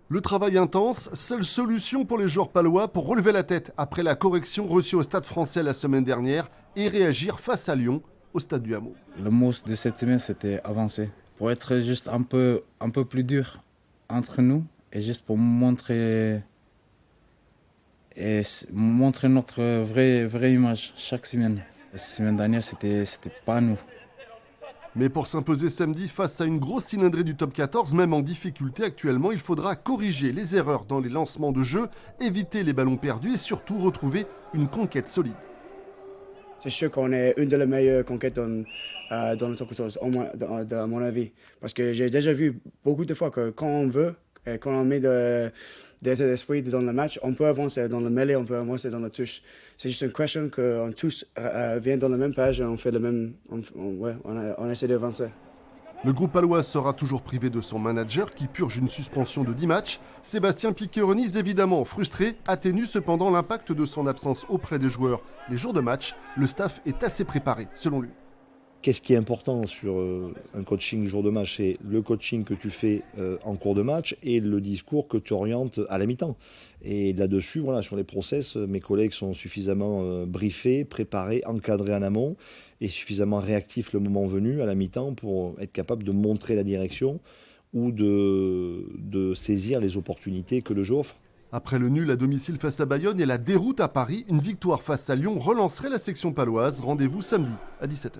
Le travail intense, seule solution pour les joueurs palois pour relever la tête après la correction reçue au Stade Français la semaine dernière et réagir face à Lyon au Stade du Hameau. Le mot de cette semaine, c'était avancer. Pour être juste un peu plus dur entre nous et juste pour montrer notre vraie image chaque semaine. La semaine dernière, c'était pas nous. Mais pour s'imposer samedi face à une grosse cylindrée du top 14, même en difficulté actuellement, il faudra corriger les erreurs dans les lancements de jeu, éviter les ballons perdus et surtout retrouver une conquête solide. C'est sûr qu'on est une des meilleures conquêtes dans le top 14, au moins à mon avis. Parce que j'ai déjà vu beaucoup de fois que quand on veut, et quand on met d'état d'esprit dans le match, on peut avancer dans le mêlée, on peut avancer dans la touche. C'est juste une question qu'on tous vient dans la même page et on fait le même. On essaie d'avancer. Le groupe palois sera toujours privé de son manager qui purge une suspension de 10 matchs. Sébastien Piqueroni, évidemment frustré, atténue cependant l'impact de son absence auprès des joueurs. Les jours de match, le staff est assez préparé, selon lui. Qu'est-ce qui est important sur un coaching jour de match? C'est le coaching que tu fais en cours de match et le discours que tu orientes à la mi-temps. Et là-dessus, voilà, sur les process, mes collègues sont suffisamment briefés, préparés, encadrés en amont et suffisamment réactifs le moment venu à la mi-temps pour être capable de montrer la direction ou de saisir les opportunités que le jeu offre. Après le nul à domicile face à Bayonne et la déroute à Paris, une victoire face à Lyon relancerait la section paloise. Rendez-vous samedi à 17h.